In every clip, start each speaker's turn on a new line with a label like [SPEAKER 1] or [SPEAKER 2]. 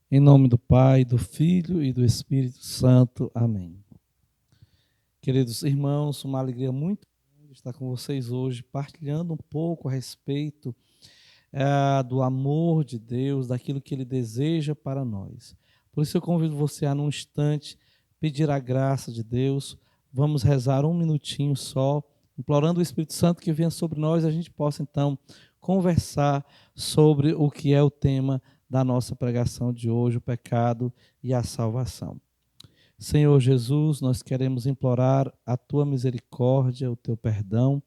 [SPEAKER 1] Em nome do Pai, do Filho e do Espírito Santo. Amém. Queridos irmãos, uma alegria muito grande estar com vocês hoje, partilhando um pouco a respeito do amor de Deus, daquilo que Ele deseja para nós. Por isso eu convido você a, num instante, pedir a graça de Deus. Vamos rezar um minutinho só, implorando o Espírito Santo que venha sobre nós e a gente possa, então, conversar sobre o que é o tema da nossa pregação de hoje, o pecado e a salvação. Senhor Jesus, nós queremos implorar a Tua misericórdia, o Teu perdão,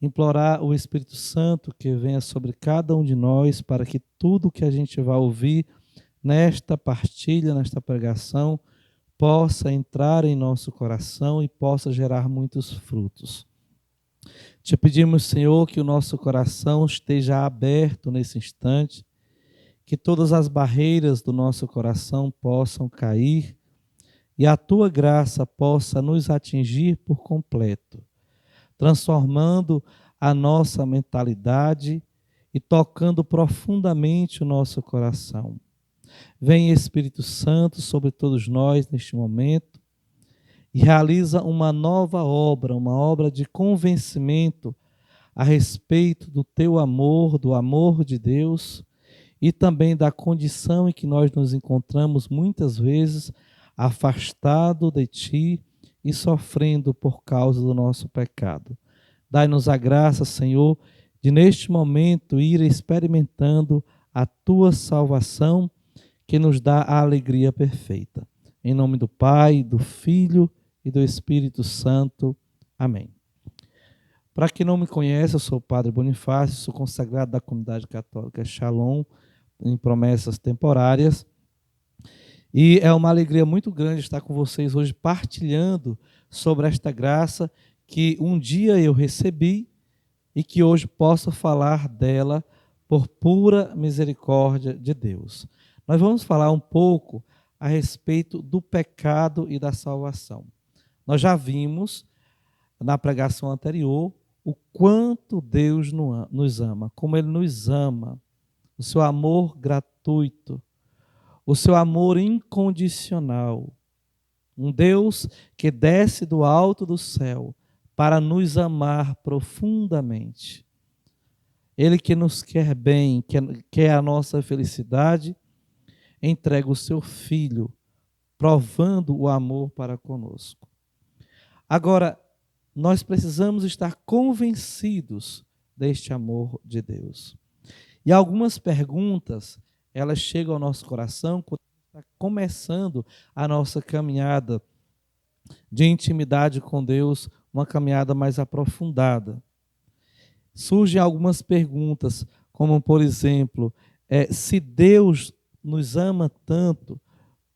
[SPEAKER 1] implorar o Espírito Santo que venha sobre cada um de nós para que tudo que a gente vai ouvir nesta partilha, nesta pregação, possa entrar em nosso coração e possa gerar muitos frutos. Te pedimos, Senhor, que o nosso coração esteja aberto nesse instante, que todas as barreiras do nosso coração possam cair e a Tua graça possa nos atingir por completo, transformando a nossa mentalidade e tocando profundamente o nosso coração. Vem Espírito Santo sobre todos nós neste momento e realiza uma nova obra, uma obra de convencimento a respeito do Teu amor, do amor de Deus e também da condição em que nós nos encontramos muitas vezes afastado de Ti e sofrendo por causa do nosso pecado. Dai-nos a graça, Senhor, de neste momento ir experimentando a Tua salvação, que nos dá a alegria perfeita. Em nome do Pai, do Filho e do Espírito Santo. Amém. Para quem não me conhece, eu sou o Padre Bonifácio, sou consagrado da comunidade católica Shalom, em promessas temporárias. E é uma alegria muito grande estar com vocês hoje partilhando sobre esta graça que um dia eu recebi e que hoje posso falar dela por pura misericórdia de Deus. Nós vamos falar um pouco a respeito do pecado e da salvação. Nós já vimos na pregação anterior o quanto Deus nos ama, como Ele nos ama, o seu amor gratuito, o seu amor incondicional. Um Deus que desce do alto do céu para nos amar profundamente. Ele que nos quer bem, quer a nossa felicidade, entrega o seu Filho, provando o amor para conosco. Agora, nós precisamos estar convencidos deste amor de Deus. E algumas perguntas, elas chegam ao nosso coração quando está começando a nossa caminhada de intimidade com Deus, uma caminhada mais aprofundada. Surgem algumas perguntas, como por exemplo, se Deus nos ama tanto,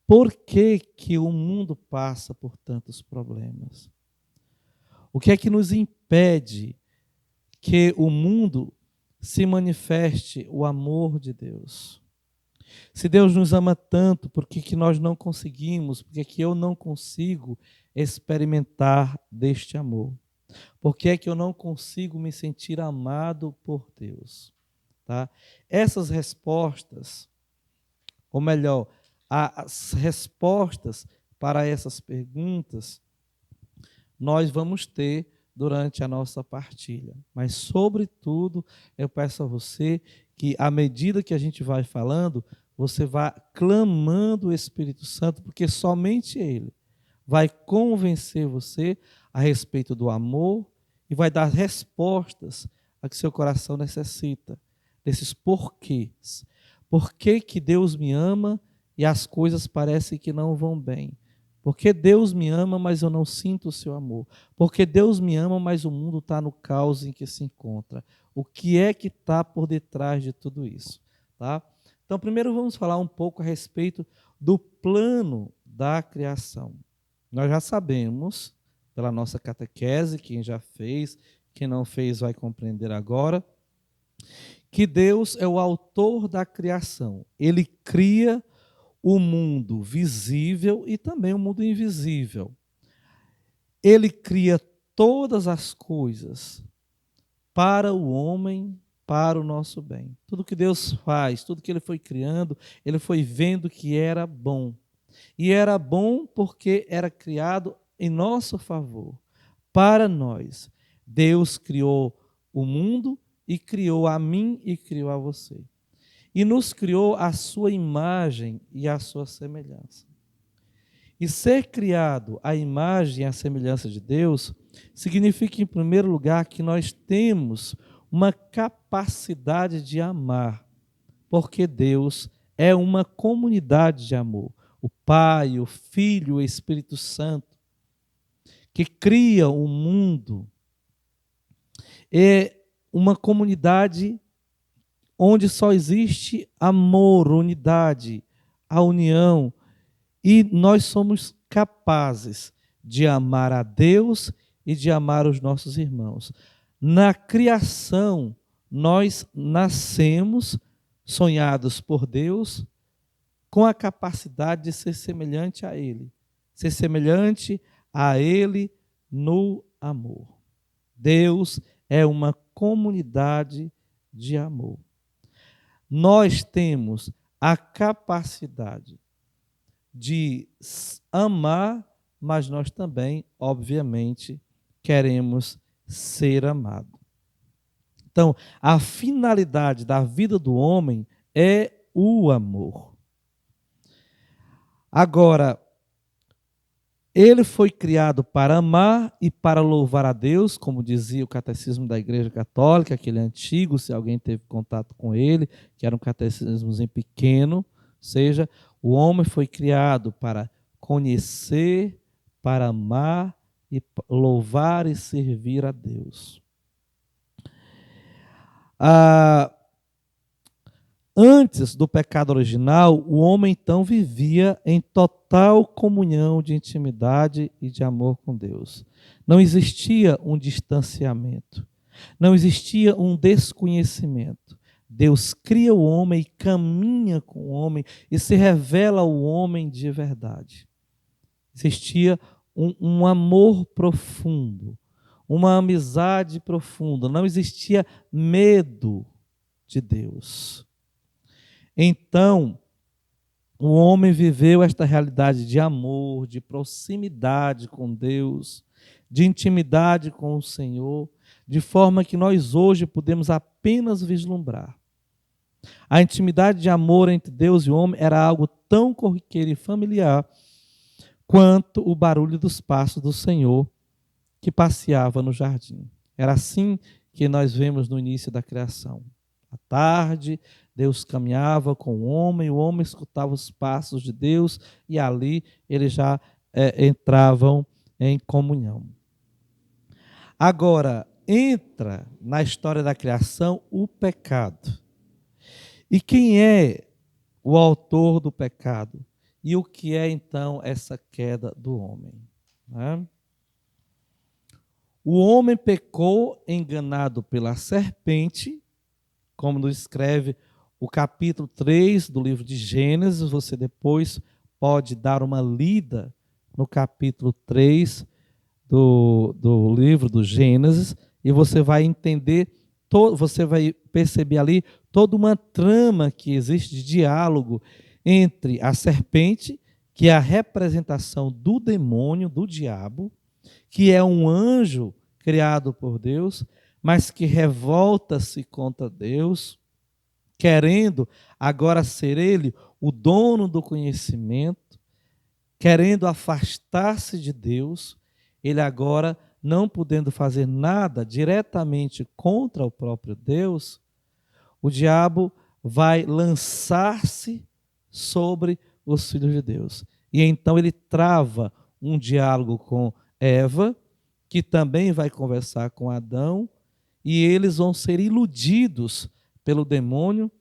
[SPEAKER 1] por que que o mundo passa por tantos problemas? O que é que nos impede que o mundo se manifeste o amor de Deus? Se Deus nos ama tanto, por que que nós não conseguimos, por que que eu não consigo experimentar deste amor? Por que é que eu não consigo me sentir amado por Deus? Tá? Essas respostas, ou melhor, as respostas para essas perguntas, nós vamos ter durante a nossa partilha. Mas, sobretudo, eu peço a você que, à medida que a gente vai falando, você vá clamando o Espírito Santo, porque somente Ele vai convencer você a respeito do amor e vai dar respostas a que seu coração necessita, desses porquês. Por que Deus me ama e as coisas parecem que não vão bem? Porque Deus me ama, mas eu não sinto o seu amor. Porque Deus me ama, mas o mundo está no caos em que se encontra. O que é que está por detrás de tudo isso? Tá? Então, primeiro vamos falar um pouco a respeito do plano da criação. Nós já sabemos, pela nossa catequese, quem já fez, quem não fez vai compreender agora, que Deus é o autor da criação. Ele cria o mundo visível e também o mundo invisível. Ele cria todas as coisas para o homem, para o nosso bem. Tudo que Deus faz, tudo que Ele foi criando, Ele foi vendo que era bom. E era bom porque era criado em nosso favor, para nós. Deus criou o mundo e criou a mim e criou a você. E nos criou a sua imagem e a sua semelhança. E ser criado à imagem e à semelhança de Deus significa, em primeiro lugar, que nós temos uma capacidade de amar, porque Deus é uma comunidade de amor. O Pai, o Filho, o Espírito Santo, que cria o mundo, é uma comunidade onde só existe amor, unidade, a união, e nós somos capazes de amar a Deus e de amar os nossos irmãos. Na criação, nós nascemos sonhados por Deus com a capacidade de ser semelhante a Ele. Ser semelhante a Ele no amor. Deus é uma comunidade de amor. Nós temos a capacidade de amar, mas nós também, obviamente, queremos ser amados. Então, a finalidade da vida do homem é o amor. Agora, ele foi criado para amar e para louvar a Deus, como dizia o Catecismo da Igreja Católica, aquele antigo, se alguém teve contato com ele, que era um catecismo pequeno, ou seja, o homem foi criado para conhecer, para amar e louvar e servir a Deus. Antes do pecado original, o homem então vivia em total comunhão de intimidade e de amor com Deus. Não existia um distanciamento, não existia um desconhecimento. Deus cria o homem e caminha com o homem e se revela ao homem de verdade. Existia um amor profundo, uma amizade profunda, não existia medo de Deus. Então, o homem viveu esta realidade de amor, de proximidade com Deus, de intimidade com o Senhor, de forma que nós hoje podemos apenas vislumbrar. A intimidade de amor entre Deus e o homem era algo tão corriqueiro e familiar quanto o barulho dos passos do Senhor que passeava no jardim. Era assim que nós vemos no início da criação. À tarde, Deus caminhava com o homem escutava os passos de Deus e ali eles já entravam em comunhão. Agora, entra na história da criação o pecado. E quem é o autor do pecado? E o que é então essa queda do homem? O homem pecou enganado pela serpente, como nos escreve o capítulo 3 do livro de Gênesis. Você depois pode dar uma lida no capítulo 3 do livro do Gênesis, e você vai entender, você vai perceber ali toda uma trama que existe de diálogo entre a serpente, que é a representação do demônio, do diabo, que é um anjo criado por Deus, mas que revolta-se contra Deus, querendo agora ser ele o dono do conhecimento, querendo afastar-se de Deus, ele agora não podendo fazer nada diretamente contra o próprio Deus, o diabo vai lançar-se sobre os filhos de Deus. E então ele trava um diálogo com Eva, que também vai conversar com Adão, e eles vão ser iludidos pelo demônio,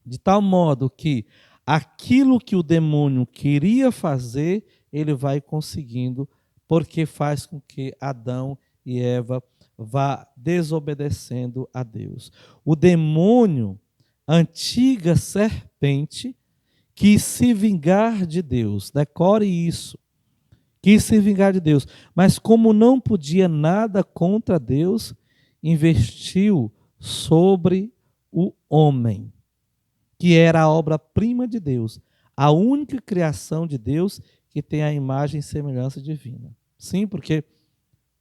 [SPEAKER 1] de tal modo que aquilo que o demônio queria fazer, ele vai conseguindo, porque faz com que Adão e Eva vá desobedecendo a Deus. O demônio, antiga serpente, quis se vingar de Deus, decore isso, quis se vingar de Deus, mas como não podia nada contra Deus, investiu sobre o homem, que era a obra-prima de Deus, a única criação de Deus que tem a imagem e semelhança divina. Sim, porque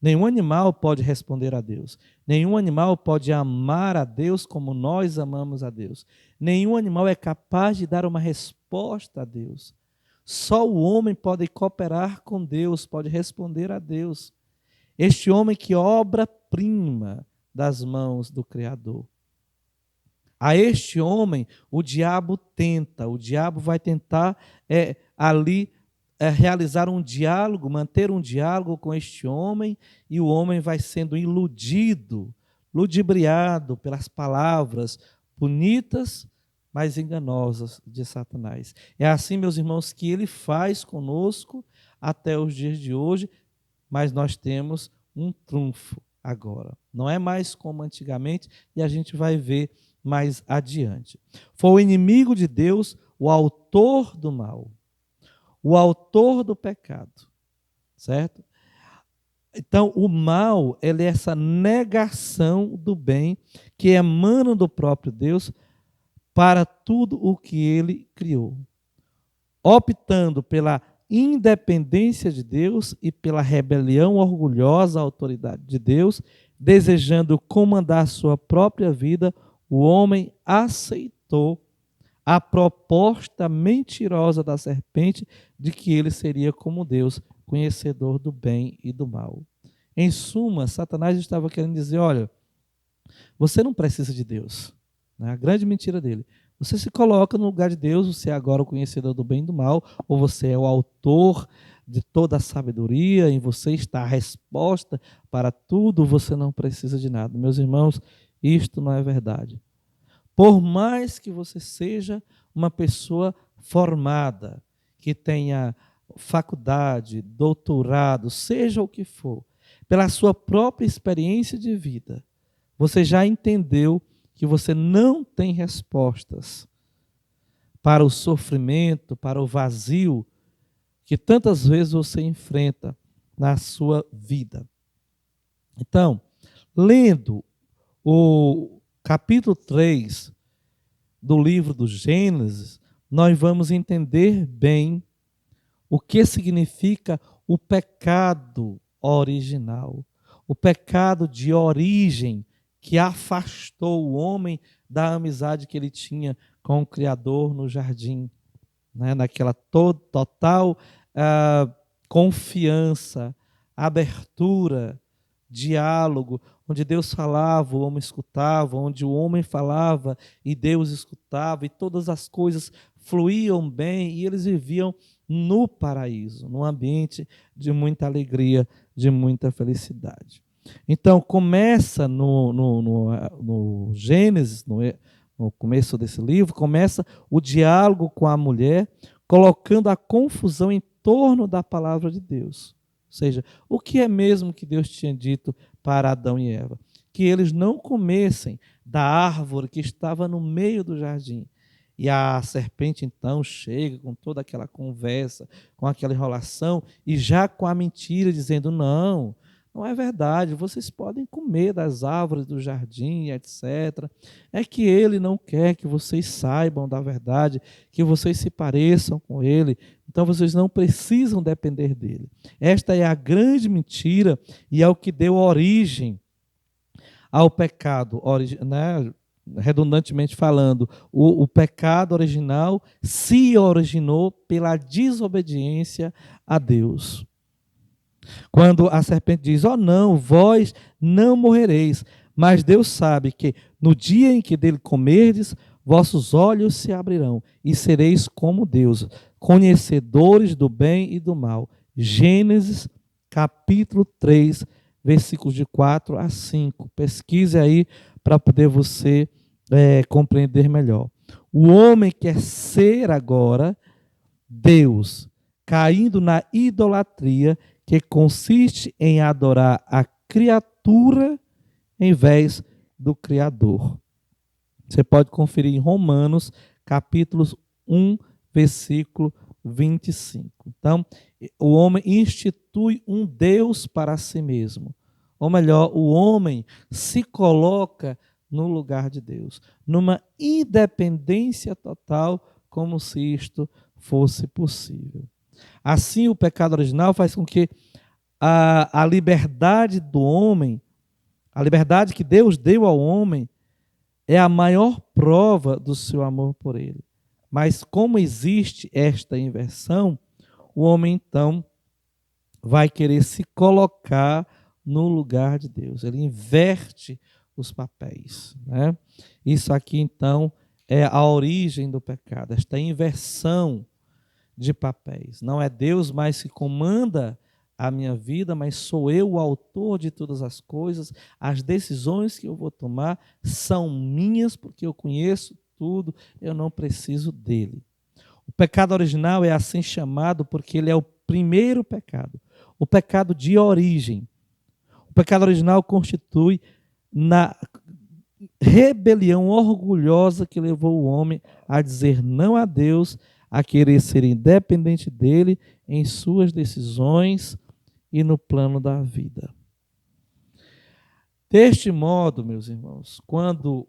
[SPEAKER 1] nenhum animal pode responder a Deus. Nenhum animal pode amar a Deus como nós amamos a Deus. Nenhum animal é capaz de dar uma resposta a Deus. Só o homem pode cooperar com Deus, pode responder a Deus. Este homem que é obra-prima das mãos do Criador. A este homem, o diabo vai tentar ali realizar um diálogo, manter um diálogo com este homem, e o homem vai sendo iludido, ludibriado pelas palavras bonitas, mas enganosas de Satanás. É assim, meus irmãos, que ele faz conosco até os dias de hoje, mas nós temos um trunfo agora. Não é mais como antigamente, e a gente vai ver mais adiante. Foi o inimigo de Deus, o autor do mal, o autor do pecado, certo? Então, o mal, ele é essa negação do bem que emana do próprio Deus para tudo o que ele criou, optando pela independência de Deus e pela rebelião orgulhosa à autoridade de Deus, desejando comandar sua própria vida, o homem aceitou a proposta mentirosa da serpente de que ele seria como Deus, conhecedor do bem e do mal. Em suma, Satanás estava querendo dizer, olha, você não precisa de Deus. A grande mentira dele. Você se coloca no lugar de Deus, você é agora o conhecedor do bem e do mal, ou você é o autor de toda a sabedoria, em você está a resposta para tudo, você não precisa de nada. Meus irmãos, isto não é verdade. Por mais que você seja uma pessoa formada, que tenha faculdade, doutorado, seja o que for, pela sua própria experiência de vida, você já entendeu que você não tem respostas para o sofrimento, para o vazio que tantas vezes você enfrenta na sua vida. Então, lendo o capítulo 3 do livro do Gênesis, nós vamos entender bem o que significa o pecado original, o pecado de origem que afastou o homem da amizade que ele tinha com o Criador no jardim, né? Naquela total confiança, abertura, diálogo, onde Deus falava, o homem escutava, onde o homem falava e Deus escutava, e todas as coisas fluíam bem, e eles viviam no paraíso, num ambiente de muita alegria, de muita felicidade. Então, começa no Gênesis, no começo desse livro, começa o diálogo com a mulher, colocando a confusão em torno da palavra de Deus. Ou seja, o que é mesmo que Deus tinha dito para Adão e Eva? Que eles não comessem da árvore que estava no meio do jardim. E a serpente então chega com toda aquela conversa, com aquela enrolação, e já com a mentira, dizendo, não é verdade, vocês podem comer das árvores do jardim, etc. É que ele não quer que vocês saibam da verdade, que vocês se pareçam com ele, então vocês não precisam depender dele. Esta é a grande mentira e é o que deu origem ao pecado, né? Redundantemente falando, o pecado original se originou pela desobediência a Deus. Quando a serpente diz, não, vós não morrereis, mas Deus sabe que no dia em que dele comerdes, vossos olhos se abrirão e sereis como Deus, conhecedores do bem e do mal. Gênesis capítulo 3, versículos de 4 a 5. Pesquise aí para poder você compreender melhor. O homem quer ser agora Deus, caindo na idolatria, que consiste em adorar a criatura em vez do Criador. Você pode conferir em Romanos, capítulo 1, versículo 25. Então, o homem institui um Deus para si mesmo. Ou melhor, o homem se coloca no lugar de Deus, numa independência total, como se isto fosse possível. Assim, o pecado original faz com que a liberdade do homem, a liberdade que Deus deu ao homem, é a maior prova do seu amor por ele. Mas como existe esta inversão, o homem então vai querer se colocar no lugar de Deus. Ele inverte os papéis, né? Isso aqui então é a origem do pecado, esta inversão de papéis. Não é Deus mais que comanda a minha vida, mas sou eu o autor de todas as coisas. As decisões que eu vou tomar são minhas, porque eu conheço tudo, eu não preciso dele. O pecado original é assim chamado porque ele é o primeiro pecado, o pecado de origem. O pecado original constitui na rebelião orgulhosa que levou o homem a dizer não a Deus, a querer ser independente dele em suas decisões e no plano da vida. Deste modo, meus irmãos, quando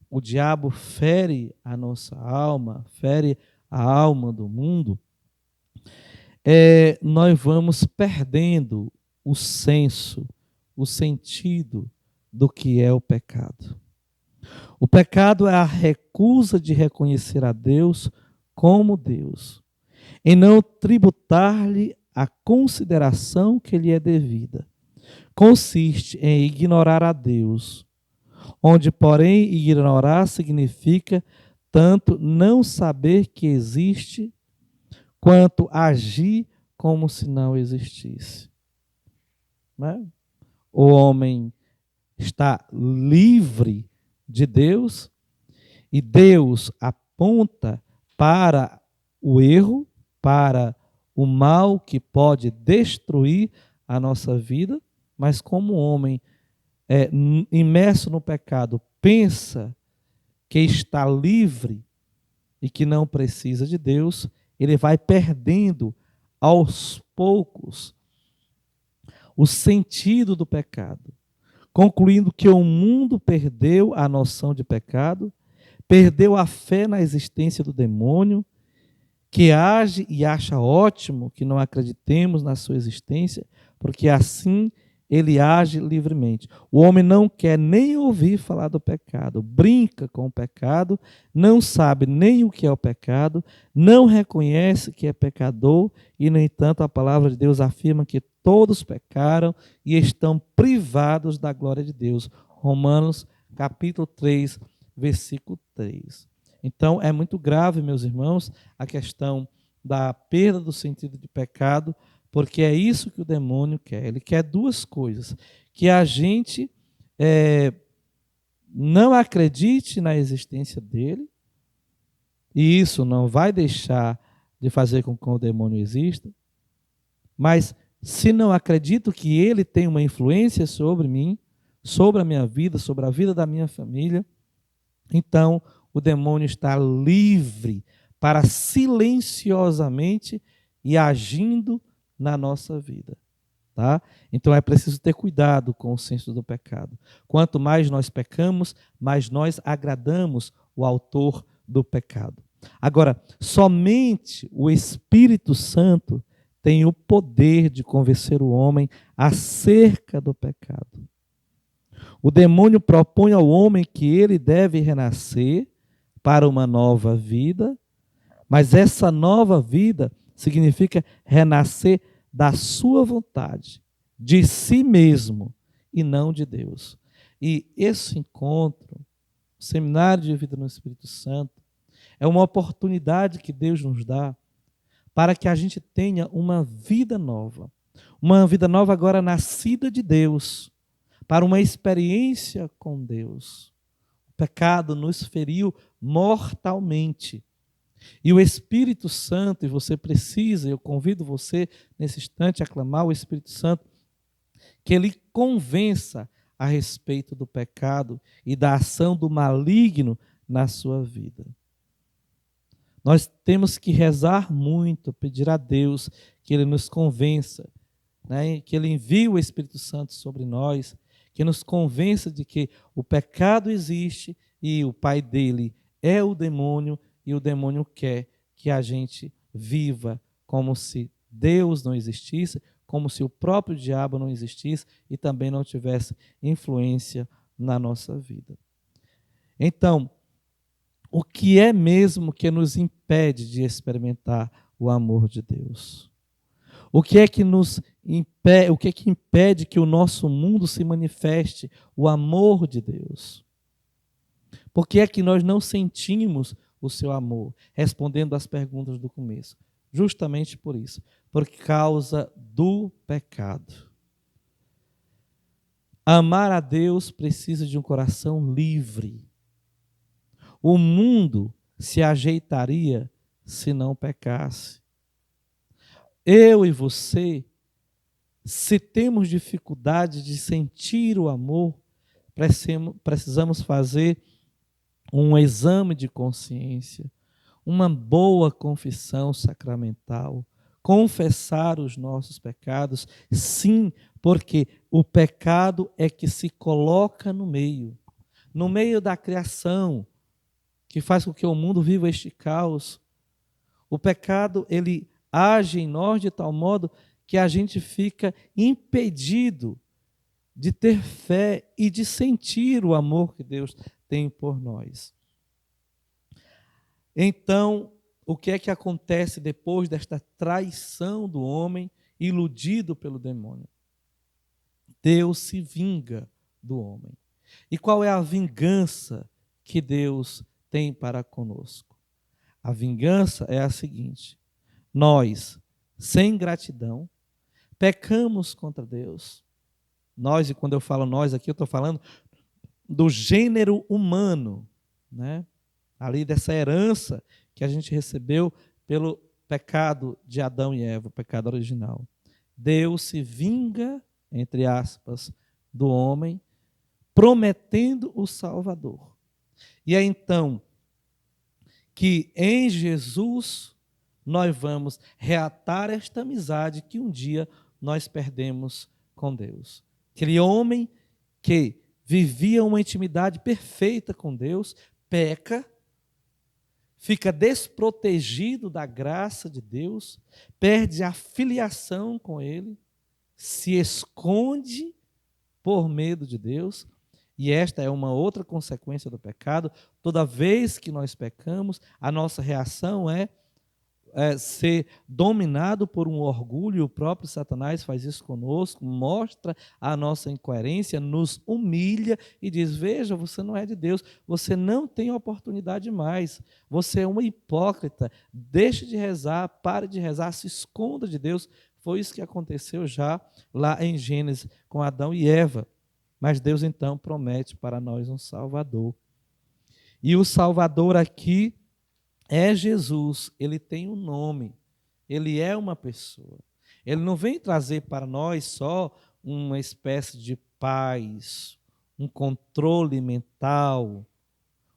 [SPEAKER 1] o diabo fere a nossa alma, fere a alma do mundo, nós vamos perdendo o senso, o sentido do que é o pecado. O pecado é a recusa de reconhecer a Deus como Deus, em não tributar-lhe a consideração que lhe é devida. Consiste em ignorar a Deus, onde, porém, ignorar significa tanto não saber que existe, quanto agir como se não existisse. Né? O homem está livre de Deus e Deus aponta para o erro, para o mal que pode destruir a nossa vida, mas como o homem imerso no pecado pensa que está livre e que não precisa de Deus, ele vai perdendo aos poucos o sentido do pecado, concluindo que o mundo perdeu a noção de pecado, perdeu a fé na existência do demônio, que age e acha ótimo que não acreditemos na sua existência, porque assim ele age livremente. O homem não quer nem ouvir falar do pecado, brinca com o pecado, não sabe nem o que é o pecado, não reconhece que é pecador e, no entanto, a palavra de Deus afirma que todos pecaram e estão privados da glória de Deus. Romanos capítulo 3, versículo 3. Então, é muito grave, meus irmãos, a questão da perda do sentido de pecado, porque é isso que o demônio quer. Ele quer duas coisas: que a gente não acredite na existência dele, e isso não vai deixar de fazer com que o demônio exista, mas se não acredito que ele tem uma influência sobre mim, sobre a minha vida, sobre a vida da minha família, então o demônio está livre para silenciosamente ir agindo na nossa vida. Tá? Então é preciso ter cuidado com o senso do pecado. Quanto mais nós pecamos, mais nós agradamos o autor do pecado. Agora, somente o Espírito Santo tem o poder de convencer o homem acerca do pecado. O demônio propõe ao homem que ele deve renascer para uma nova vida, mas essa nova vida significa renascer da sua vontade, de si mesmo e não de Deus. E esse encontro, o Seminário de Vida no Espírito Santo, é uma oportunidade que Deus nos dá para que a gente tenha uma vida nova agora nascida de Deus, para uma experiência com Deus. O pecado nos feriu mortalmente. E o Espírito Santo, e você precisa, eu convido você nesse instante a clamar o Espírito Santo, que ele convença a respeito do pecado e da ação do maligno na sua vida. Nós temos que rezar muito, pedir a Deus que ele nos convença, né? Que ele envie o Espírito Santo sobre nós, que nos convença de que o pecado existe e o pai dele é o demônio, e o demônio quer que a gente viva como se Deus não existisse, como se o próprio diabo não existisse e também não tivesse influência na nossa vida. Então, o que é mesmo que nos impede de experimentar o amor de Deus? O que é que nos impede, o que é que impede que o nosso mundo se manifeste o amor de Deus? Por que é que nós não sentimos o seu amor? Respondendo às perguntas do começo. Justamente por isso, por causa do pecado. Amar a Deus precisa de um coração livre. O mundo se ajeitaria se não pecasse. Eu e você, se temos dificuldade de sentir o amor, precisamos fazer um exame de consciência, uma boa confissão sacramental, confessar os nossos pecados, sim, porque o pecado é que se coloca no meio da criação, que faz com que o mundo viva este caos. O pecado, ele age em nós de tal modo que a gente fica impedido de ter fé e de sentir o amor que Deus tem por nós. Então, o que é que acontece depois desta traição do homem iludido pelo demônio? Deus se vinga do homem. E qual é a vingança que Deus tem para conosco? A vingança é a seguinte: nós, sem gratidão, pecamos contra Deus. Nós, e quando eu falo nós aqui, eu estou falando do gênero humano, né? Ali dessa herança que a gente recebeu pelo pecado de Adão e Eva, o pecado original. Deus se vinga, entre aspas, do homem, prometendo o Salvador. E é então que em Jesus nós vamos reatar esta amizade que um dia nós perdemos com Deus. Aquele homem que vivia uma intimidade perfeita com Deus, peca, fica desprotegido da graça de Deus, perde a filiação com Ele, se esconde por medo de Deus, e esta é uma outra consequência do pecado. Toda vez que nós pecamos, a nossa reação é ser dominado por um orgulho. O próprio Satanás faz isso conosco, mostra a nossa incoerência, nos humilha e diz: veja, você não é de Deus, você não tem oportunidade mais, você é uma hipócrita, deixe de rezar, pare de rezar, se esconda de Deus. Foi isso que aconteceu já lá em Gênesis com Adão e Eva. Mas Deus então promete para nós um Salvador. E o Salvador aqui é Jesus. Ele tem um nome, ele é uma pessoa. Ele não vem trazer para nós só uma espécie de paz, um controle mental,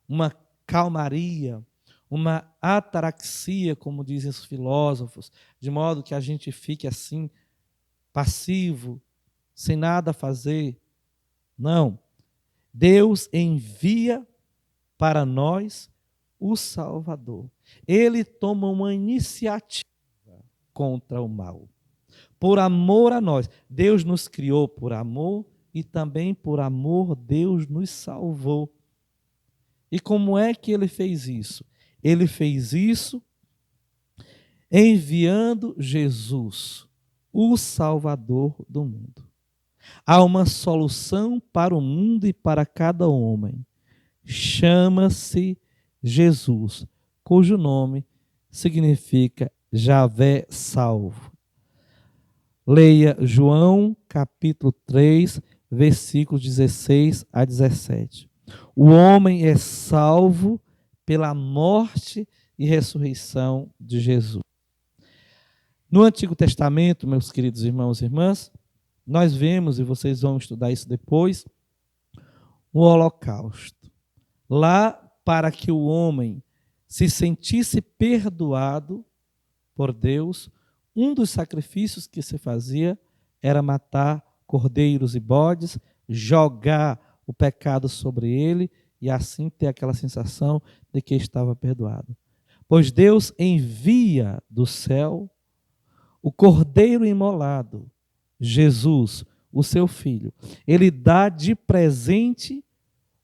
[SPEAKER 1] uma calmaria, uma ataraxia, como dizem os filósofos, de modo que a gente fique assim, passivo, sem nada a fazer. Não. Deus envia para nós o Salvador. Ele toma uma iniciativa contra o mal. Por amor a nós. Deus nos criou por amor e também por amor Deus nos salvou. E como é que ele fez isso? Ele fez isso enviando Jesus, o Salvador do mundo. Há uma solução para o mundo e para cada homem. Chama-se Jesus, cujo nome significa Javé salvo. Leia João capítulo 3, versículos 16 a 17. O homem é salvo pela morte e ressurreição de Jesus. No Antigo Testamento, meus queridos irmãos e irmãs, nós vemos, e vocês vão estudar isso depois, o holocausto. Lá, para que o homem se sentisse perdoado por Deus, um dos sacrifícios que se fazia era matar cordeiros e bodes, jogar o pecado sobre ele e assim ter aquela sensação de que estava perdoado. Pois Deus envia do céu o Cordeiro imolado, Jesus, o seu Filho. Ele dá de presente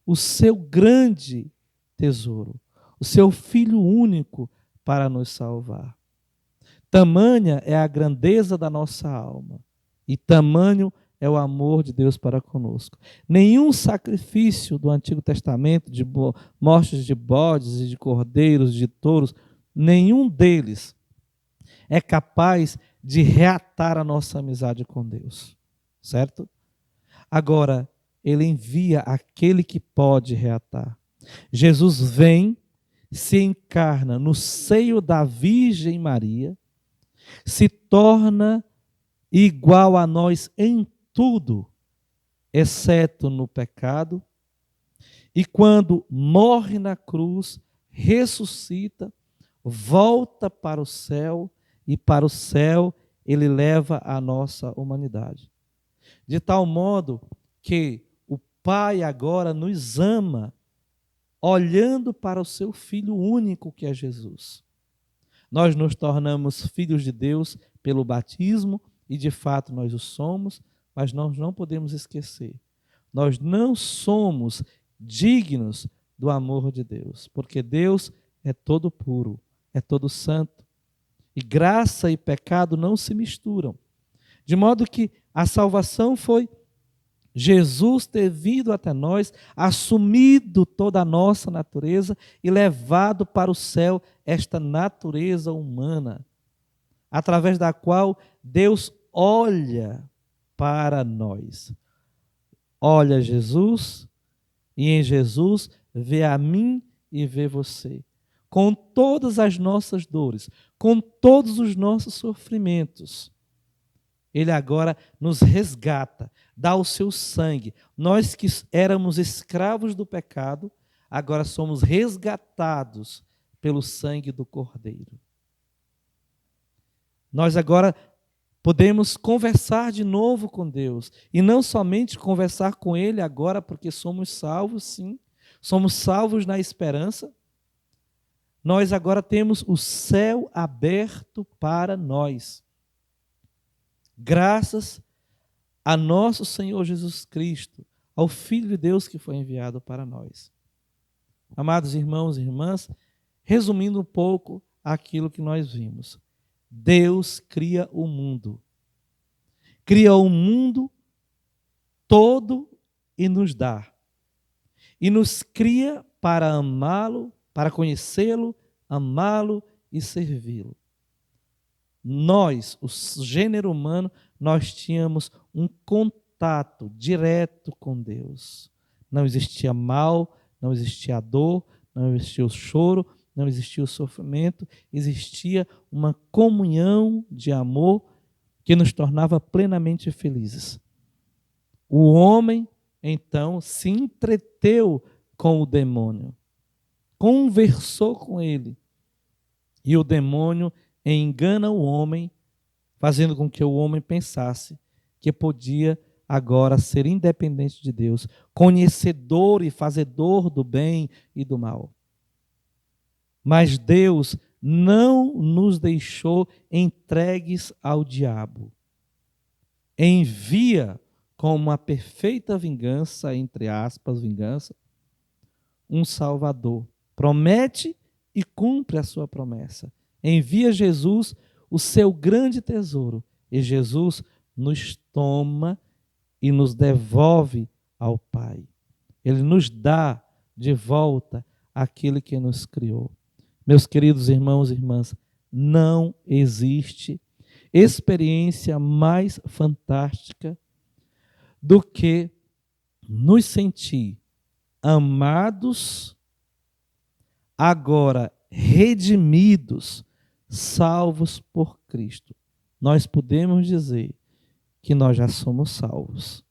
[SPEAKER 1] o seu grande tesouro, o seu Filho único para nos salvar. Tamanha é a grandeza da nossa alma e tamanho é o amor de Deus para conosco. Nenhum sacrifício do Antigo Testamento, de mortes de bodes e de cordeiros, de touros, nenhum deles é capaz de reatar a nossa amizade com Deus, certo? Agora, ele envia aquele que pode reatar. Jesus vem, se encarna no seio da Virgem Maria, se torna igual a nós em tudo, exceto no pecado, e quando morre na cruz, ressuscita, volta para o céu, e para o céu ele leva a nossa humanidade. De tal modo que o Pai agora nos ama, olhando para o seu Filho único que é Jesus. Nós nos tornamos filhos de Deus pelo batismo, e de fato nós o somos, mas nós não podemos esquecer. Nós não somos dignos do amor de Deus, porque Deus é todo puro, é todo santo. E graça e pecado não se misturam. De modo que a salvação foi Jesus ter vindo até nós, assumido toda a nossa natureza e levado para o céu esta natureza humana, através da qual Deus olha para nós. Olha Jesus e em Jesus vê a mim e vê você. Com todas as nossas dores, com todos os nossos sofrimentos, Ele agora nos resgata, dá o seu sangue. Nós que éramos escravos do pecado, agora somos resgatados pelo sangue do Cordeiro. Nós agora podemos conversar de novo com Deus, e não somente conversar com Ele agora porque somos salvos, sim, somos salvos na esperança. Nós agora temos o céu aberto para nós. Graças a nosso Senhor Jesus Cristo, ao Filho de Deus que foi enviado para nós. Amados irmãos e irmãs, resumindo um pouco aquilo que nós vimos. Deus cria o mundo. Cria o mundo todo e nos dá. E nos cria para amá-lo, para conhecê-lo, amá-lo e servi-lo. Nós, o gênero humano, nós tínhamos um contato direto com Deus. Não existia mal, não existia dor, não existia o choro, não existia o sofrimento, existia uma comunhão de amor que nos tornava plenamente felizes. O homem, então, se entreteu com o demônio, conversou com ele, e o demônio engana o homem, fazendo com que o homem pensasse que podia agora ser independente de Deus, conhecedor e fazedor do bem e do mal. Mas Deus não nos deixou entregues ao diabo. Envia com uma perfeita vingança, entre aspas, vingança, um Salvador. Promete e cumpre a sua promessa. Envia Jesus, o seu grande tesouro, e Jesus nos toma e nos devolve ao Pai. Ele nos dá de volta aquele que nos criou. Meus queridos irmãos e irmãs, não existe experiência mais fantástica do que nos sentir amados, agora redimidos, salvos por Cristo. Nós podemos dizer que nós já somos salvos.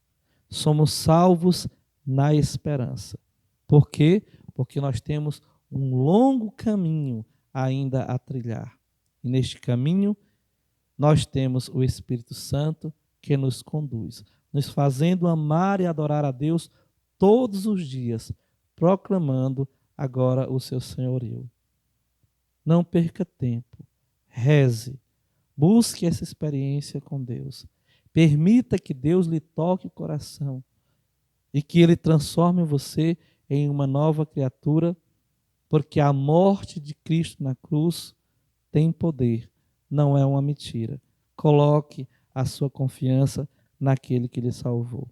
[SPEAKER 1] Somos salvos na esperança. Por quê? Porque nós temos um longo caminho ainda a trilhar. E neste caminho, nós temos o Espírito Santo que nos conduz. nos fazendo amar e adorar a Deus todos os dias, proclamando agora o seu senhorio. Não perca tempo, reze, busque essa experiência com Deus. Permita que Deus lhe toque o coração e que Ele transforme você em uma nova criatura, porque a morte de Cristo na cruz tem poder, não é uma mentira. Coloque a sua confiança naquele que lhe salvou.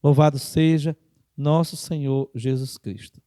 [SPEAKER 1] Louvado seja nosso Senhor Jesus Cristo.